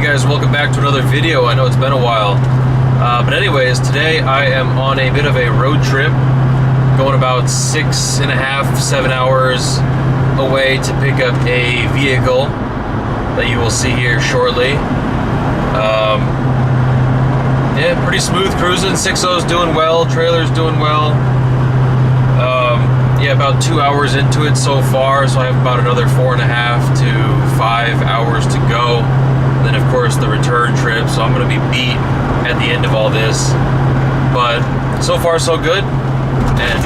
guys, welcome back to another video. I know it's been a while, but anyways, today I am on a bit of a road trip, going about 6.5, 7 hours away to pick up a vehicle that you will see here shortly. Yeah, pretty smooth cruising. 6.0's doing well, trailer's doing well. Yeah, about 2 hours into it so far, so I have about another 4.5 to 5 hours to go. And then of course the return trip, so I'm going to be beat at the end of all this. But so far so good, and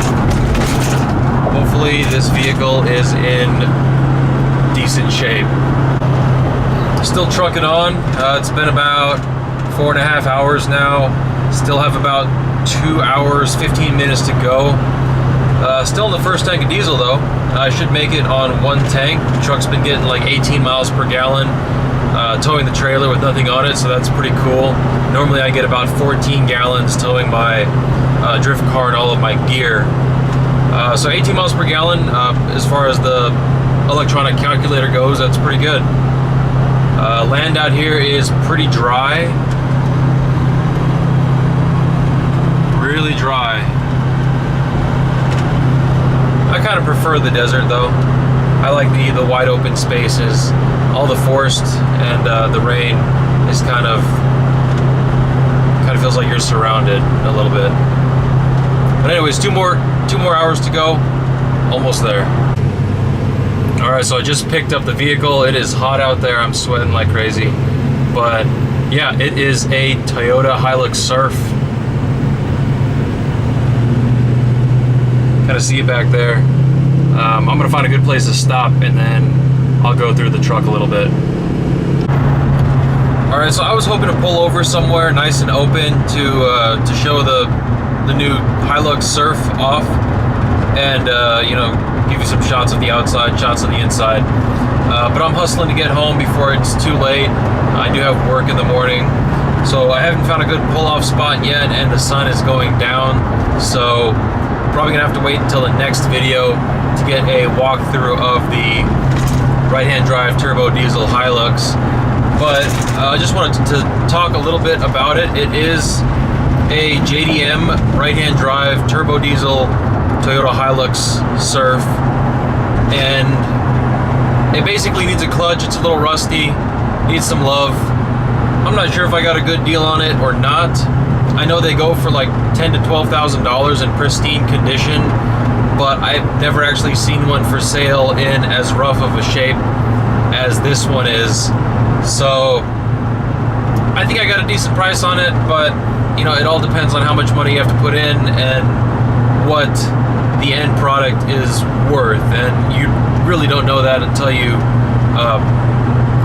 hopefully this vehicle is in decent shape. Still trucking on. It's been about 4.5 hours now. Still have about 2 hours, 15 minutes to go. Still in the first tank of diesel though. I should make it on one tank. The truck's been getting like 18 miles per gallon, towing the trailer with nothing on it, so that's pretty cool. Normally I get about 14 gallons towing my drift car and all of my gear. So 18 miles per gallon, as far as the electronic calculator goes, that's pretty good. Land out here is pretty dry. Really dry. I kind of prefer the desert though. I like the wide open spaces. All the forest and the rain is kind of feels like you're surrounded a little bit. But anyways, two more hours to go. Almost there. All right, so I just picked up the vehicle. It is hot out there. I'm sweating like crazy. But yeah, it is a Toyota Hilux Surf. Kind of see it back there. I'm gonna find a good place to stop and then I'll go through the truck a little bit. All right, so I was hoping to pull over somewhere nice and open to show the new Hilux Surf off, and you know, give you some shots of the outside, shots of the inside. But I'm hustling to get home before it's too late. I do have work in the morning, so I haven't found a good pull-off spot yet, and the sun is going down, so probably gonna have to wait until the next video to get a walkthrough of the right-hand drive turbo diesel Hilux. But I just wanted to talk a little bit about it. It is a JDM right-hand drive turbo diesel Toyota Hilux Surf, and it basically needs a clutch. It's a little rusty, needs some love. I'm not sure if I got a good deal on it or not. I know they go for like $10,000 to $12,000 in pristine condition, but I've never actually seen one for sale in as rough of a shape as this one is. So I think I got a decent price on it, but you know, it all depends on how much money you have to put in and what the end product is worth, and you really don't know that until you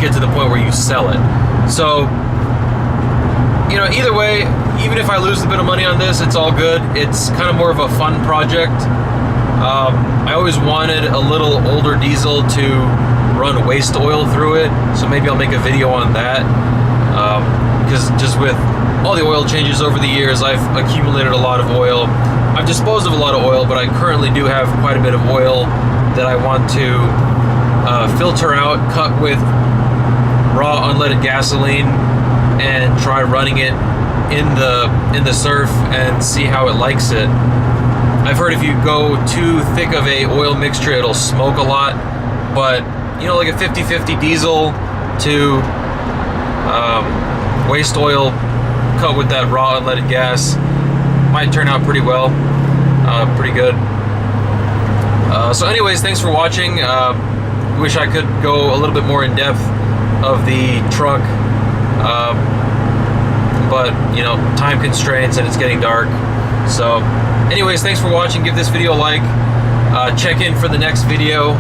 get to the point where you sell it. So you know, either way, even if I lose a bit of money on this, it's all good. It's kind of more of a fun project. I always wanted a little older diesel to run waste oil through it, so maybe I'll make a video on that. Because just with all the oil changes over the years, I've accumulated a lot of oil. I've disposed of a lot of oil, but I currently do have quite a bit of oil that I want to filter out, cut with raw unleaded gasoline, and try running it in the Surf and see how it likes it. I've heard if you go too thick of a oil mixture, it'll smoke a lot, but you know, like a 50-50 diesel to waste oil cut with that raw unleaded gas might turn out pretty well, pretty good. So anyways, thanks for watching. Wish I could go a little bit more in depth of the truck, but you know, time constraints and it's getting dark. So anyways, thanks for watching. Give this video a like, check in for the next video,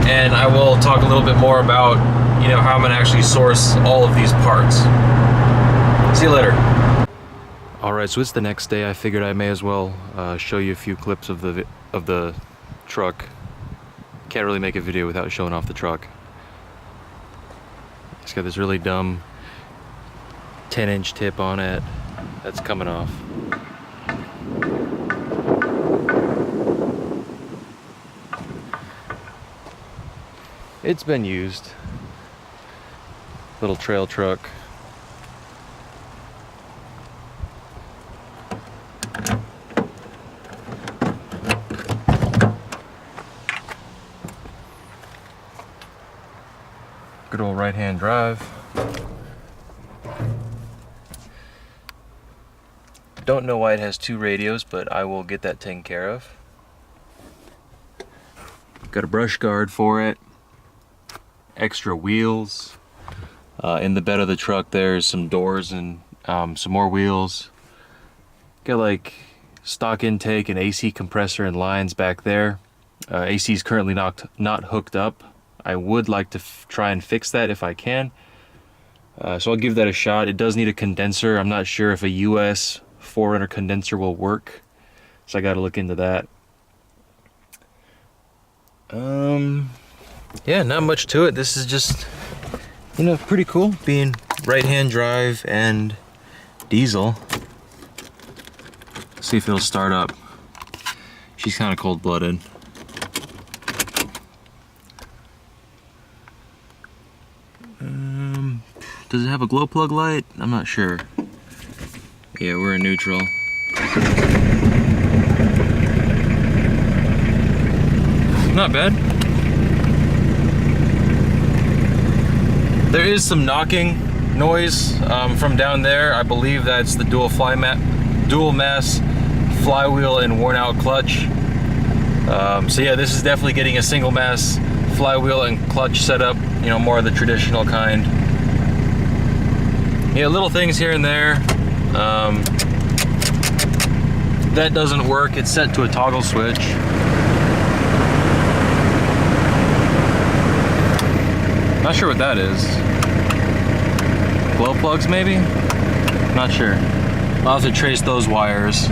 and I will talk a little bit more about, you know, how I'm gonna actually source all of these parts. See you later. All right, so it's the next day. I figured I may as well show you a few clips of the truck. Can't really make a video without showing off the truck. It's got this really dumb 10-inch tip on it that's coming off. It's been used, little trail truck. Good old right-hand drive. Don't know why it has 2 radios, but I will get that taken care of. Got a brush guard for it. Extra wheels. In the bed of the truck there's some doors and some more wheels. Got like stock intake and AC compressor and lines back there. AC is currently not hooked up. I would like to try and fix that if I can. So I'll give that a shot. It does need a condenser. I'm not sure if a US 4Runner condenser will work. So I got to look into that. Yeah, not much to it. This is just, you know, pretty cool being right-hand drive and diesel. See if it'll start up. She's kind of cold-blooded. Does it have a glow plug light? I'm not sure. Yeah, we're in neutral. Not bad. There is some knocking noise from down there. I believe that's the dual mass flywheel and worn out clutch. So yeah, this is definitely getting a single mass flywheel and clutch setup, you know, more of the traditional kind. Yeah, little things here and there. That doesn't work. It's set to a toggle switch. Not sure what that is. Glow plugs maybe? Not sure. I'll have to trace those wires.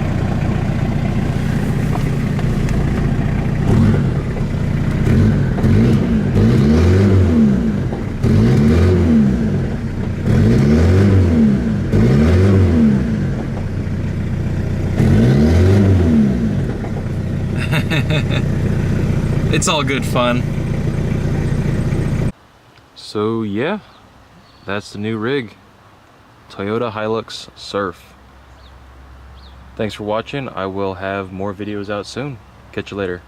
It's all good fun. So yeah, that's the new rig. Toyota Hilux Surf. Thanks for watching. I will have more videos out soon. Catch you later.